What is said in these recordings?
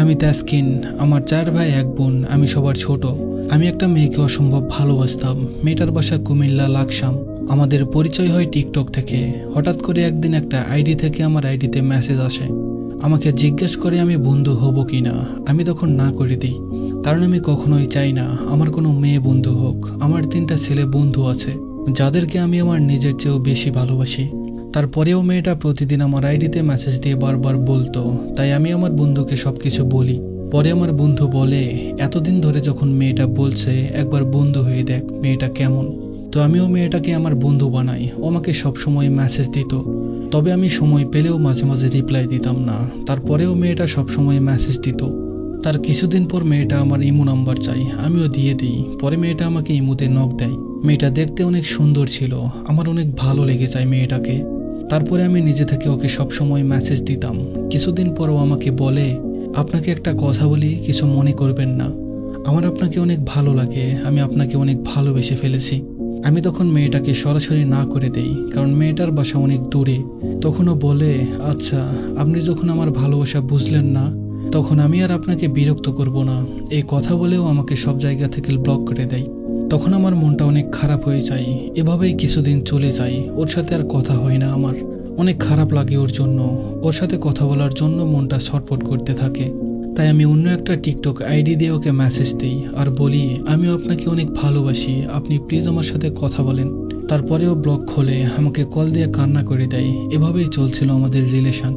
আমি তাসকিন, আমার 4 ভাই 1 বোন, আমি সবার ছোট। আমি একটা মেয়েকে অসম্ভব ভালোবাসতাম। মেয়েটার বাসা কুমিল্লা লাকসাম। আমাদের পরিচয় হয় টিকটক থেকে। হঠাৎ করে একদিন একটা আইডি থেকে আমার আইডিতে মেসেজ আসে, আমাকে জিজ্ঞেস করে আমি বন্ধু হব কিনা। আমি তখন না করে দিই, কারণ আমি কখনোই চাই না আমার কোনো মেয়ে বন্ধু হোক। আমার 3টা ছেলে বন্ধু আছে, যাদেরকে আমি আমার নিজের চেয়েও বেশি ভালোবাসি। তারপরেও মেয়েটা প্রতিদিন আমার আইডিতে মেসেজ দিয়ে বারবার বলতো, তাই আমি আমার বন্ধুকে সবকিছু বলি। পরে আমার বন্ধু বলে, এতদিন ধরে যখন মেয়েটা বলছে একবার বন্ধু হয়ে দেখ মেয়েটা কেমন। তো আমিও মেয়েটাকে আমার বন্ধু বানাই। ও আমাকে সবসময় মেসেজ দিত, তবে আমি সময় পেলেও মাঝে মাঝে রিপ্লাই দিতাম না। তারপরেও মেয়েটা সবসময় মেসেজ দিত। তার কিছুদিন পর মেয়েটা আমার ইমো নাম্বার চাই, আমিও দিয়ে দিই। পরে মেয়েটা আমাকে ইমোতে নক দেয়। মেয়েটা দেখতে অনেক সুন্দর ছিল, আমার অনেক ভালো লেগে যায় মেয়েটাকে। তারপরে আমি নিজে থেকে ওকে সবসময় মেসেজ দিতাম। কিছুদিন পর ও আমাকে বলে, আপনাকে একটা কথা বলি, কিছু মনে করবেন না। আমার আপনাকে অনেক ভালো লাগে, আমি আপনাকে অনেক ভালোবেসে ফেলেছি। আমি তখন মেয়েটাকে সরাসরি না করে দেই, কারণ মেয়েটার বাসা অনেক দূরে। তখনও বলে, আচ্ছা আপনি যখন আমার ভালোবাসা বুঝলেন না, তখন আমি আর আপনাকে বিরক্ত করব না। এই কথা বলেও আমাকে সব জায়গা থেকে ব্লক করে দেয়। তখন আমার মনটা অনেক খারাপ হয়ে যায়। এভাবেই কিছুদিন চলে যায়, ওর সাথে আর কথা হয় না আমার। অনেক খারাপ লাগে ওর জন্য। ওর সাথে কথা বলার জন্য মনটা ছটফট করতে থাকে। তাই আমি অন্য একটা টিকটক আইডি দিয়ে ওকে মেসেজ দিই আর বলি, আমিও আপনাকে অনেক ভালোবাসি, আপনি প্লিজ আমার সাথে কথা বলেন। তারপরেও ব্লক খোলে, আমাকে কল দিয়ে কান্না করে দেয়। এভাবেই চলছিল আমাদের রিলেশন।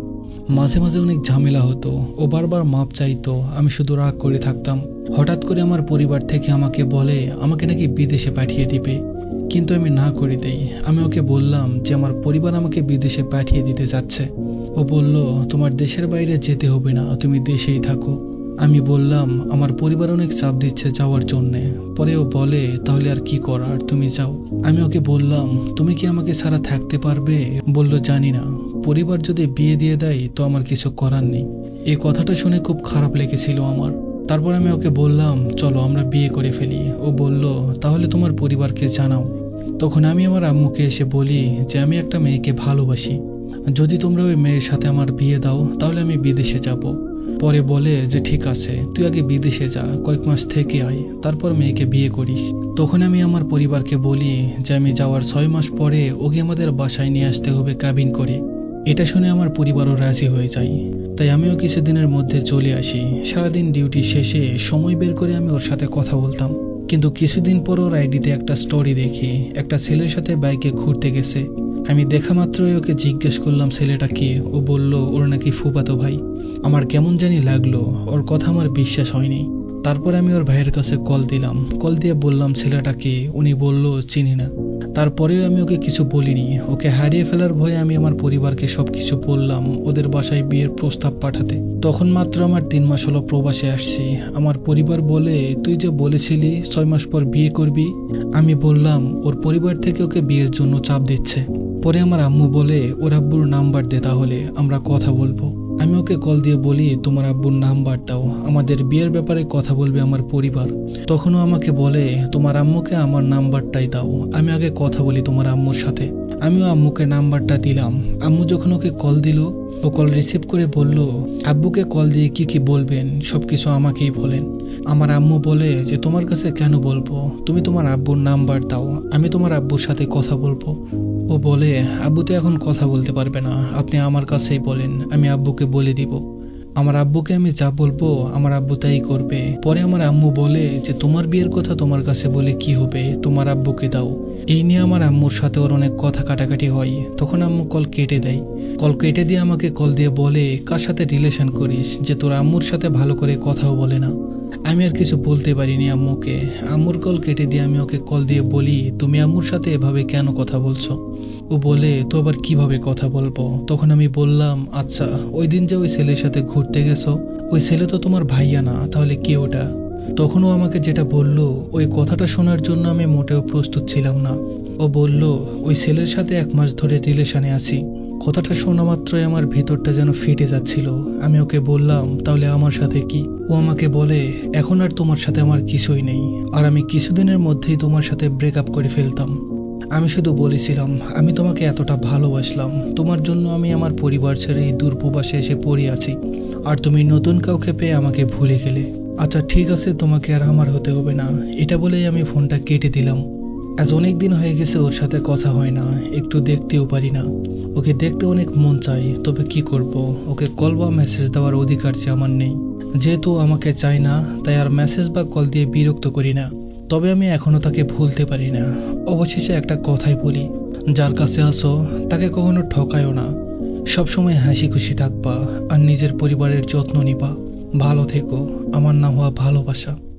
মাঝে মাঝে অনেক ঝামেলা হতো, ও বারবার মাপ চাইতো, আমি শুধু রাগ করে থাকতাম। হঠাৎ করে আমার পরিবার থেকে আমাকে বলে আমাকে নাকি বিদেশে পাঠিয়ে দিবে, কিন্তু আমি না করে দেই। আমি ওকে বললাম যে আমার পরিবার আমাকে বিদেশে পাঠিয়ে দিতে যাচ্ছে। ও বলল, তোমার দেশের বাইরে যেতে হবে না, তুমি দেশেই থাকো। আমি বললাম আমার পরিবার অনেক চাপ দিচ্ছে যাওয়ার জন্যে। পরে ও বলে, তাহলে আর কি করার, তুমি যাও। আমি ওকে বললাম, তুমি কি আমাকে ছাড়া থাকতে পারবে? বলল, জানি না, পরিবার যদি বিয়ে দিয়ে দেয় তো আমার কিছু করার নেই। এই কথাটা শুনে খুব খারাপ লেগেছিল আমার। তারপর আমি ওকে বললাম, চলো আমরা বিয়ে করে ফেলি। ও বলল, তাহলে তোমার পরিবারকে জানাও। তখন আমি আমার আম্মুকে এসে বলি যে আমি একটা মেয়েকে ভালোবাসি, যদি তোমরা ওই মেয়ের সাথে আমার বিয়ে দাও তাহলে আমি বিদেশে যাব। পরে বলে যে ঠিক আছে, তুই আগে বিদেশে যা, কয়েক মাস থেকে আয়, তারপর মেয়েকে বিয়ে করিস। তখন আমি আমার পরিবারকে বলি যে আমি যাওয়ার 6 মাস পরে ওকে আমাদের বাসায় নিয়ে আসতে হবে কাবিন করে। এটা শুনে আমার পরিবারও রাজি হয়ে যায়। তাই আমিও কিছুদিনের মধ্যে চলে আসি। সারাদিন ডিউটি শেষে সময় বের করে আমি ওর সাথে কথা বলতাম। কিন্তু কিছুদিন পর ওর আইডিতে একটা স্টোরি দেখি, একটা ছেলের সাথে বাইকে ঘুরতে গেছে। আমি দেখা মাত্রই ওকে জিজ্ঞেস করলাম ছেলেটা কে। ও বলল ওর নাকি ফুফাতো ভাই। আমার কেমন জানি লাগলো, ওর কথা আমার বিশ্বাস হয়নি। তারপর আমি ওর ভাইয়ের কাছে কল দিলাম। কল দিয়ে বললাম ছেলেটা কে। উনি বলল চিনি না। তারপরেও আমি ওকে কিছু বলিনি। ওকে হারিয়ে ফেলার ভয়ে আমি আমার পরিবারকে সবকিছু বললাম, ওদের বাসায় বিয়ের প্রস্তাব পাঠাতে। তখন মাত্র আমার 3 মাস হলো প্রবাসে আসছি। আমার পরিবার বলে, তুই যে বলেছিলি 6 মাস পর বিয়ে করবি। আমি বললাম ওর পরিবার থেকে ওকে বিয়ের জন্য চাপ দিচ্ছে। পরে আমার আম্মু বলে, ওর আব্বুর নাম্বার দে, তাহলে আমরা কথা বলবো। আমি ওকে কল দিয়ে বলি, তোমার আব্বুর নাম্বার দাও, আমাদের বিয়ের ব্যাপারে কথা বলবে আমার পরিবার। তখনও আমাকে বলে, তোমার আম্মুকে আমার নাম্বারটাই দাও, আমি আগে কথা বলি তোমার আম্মুর সাথে। আমিও আম্মুকে নাম্বারটা দিলাম। আম্মু যখন ওকে কল দিল, ও কল রিসিভ করে বলল, আব্বুকে কল দিয়ে কি কি বলবেন সবকিছু আমাকেই বলেন। আমার আম্মু বলে যে তোমার কাছে কেন বলবো, তুমি তোমার আব্বুর নাম্বার দাও, আমি তোমার আব্বুর সাথে কথা বলবো। ও বলে, আব্বু তো এখন কথা বলতে পারবে না, আপনি আমার কাছেই বলেন, আমি আব্বুকে বলে দিব। আমার আব্বুকে আমি যা বলবো আমার আব্বু তাই করবে। পরে আমার আম্মু বলে যে তোমার বিয়ের কথা তোমার কাছে বলে কি হবে, তোমার আব্বুকে দাও। এই নিয়ে আমার আম্মুর সাথে ওর অনেক কথা কাটাকাটি হয়। তখন আম্মু কল কেটে দেয়। কল কেটে দিয়ে আমাকে কল দিয়ে বলে, কার সাথে রিলেশন করিস যে তোর আম্মুর সাথে ভালো করে কথাও বলে না। আমি আর কিছু বলতে পারিনি আম্মুকে। আম্মুর কল কেটে দিয়ে আমি ওকে কল দিয়ে বলি, তুমি আম্মুর সাথে এভাবে কেন কথা বলছো? ও বলে, তো আবার কিভাবে কথা বলবো? তখন আমি বললাম, আচ্ছা ওই দিন যে ওই ছেলের সাথে ঘুরতে গেছো, ওই ছেলে তো তোমার ভাইয়া না, তাহলে কে ওটা? তখনও আমাকে যেটা বলল, ওই কথাটা শোনার জন্য আমি মোটেও প্রস্তুত ছিলাম না। ও বলল, ওই ছেলের সাথে 1 মাস ধরে রিলেশনে আছি। কথাটা শোনা মাত্রই আমার ভেতরটা যেন ফেটে যাচ্ছিল। আমি ওকে বললাম, তাহলে আমার সাথে কি? ও আমাকে বলে, এখন আর তোমার সাথে আমার কিছুই নেই, আর আমি কিছুদিনের মধ্যেই তোমার সাথে ব্রেকআপ করে ফেলতাম। আমি শুধু বলেছিলাম আমি তোমাকে এতটা ভালোবাসলাম, তোমার জন্য আমি আমার পরিবার ছেড়ে এই দূরপ্রবাসে এসে পড়ে আছি, আর তুমি নতুন কাউকে পেয়ে আমাকে ভুলে গেলে। আচ্ছা ঠিক আছে, তোমাকে আর আমার হতে হবে না, এটা বলেই আমি ফোনটা কেটে দিলাম। আজ অনেক দিন হয়ে গেছে ওর সাথে কথা হয় না, একটু দেখতেও পারি না। ওকে দেখতে অনেক মন চাই, তবে কি করব, ওকে কল বা মেসেজ দেওয়ার অধিকার যে আমার নেই। যেহেতু আমাকে চায় না, তাই আর মেসেজ বা কল দিয়ে বিরক্ত করি না। তবে আমি এখনো তাকে ভুলতে পারি না। অবশেষে একটা কথাই বলি, যার কাছে আসো তাকে কখনো ঠকায়ও না। সবসময় হাসি খুশি থাকবা আর নিজের পরিবারের যত্ন নিবা। ভালো থেকো, আমার নাম হওয়া ভালোবাসা।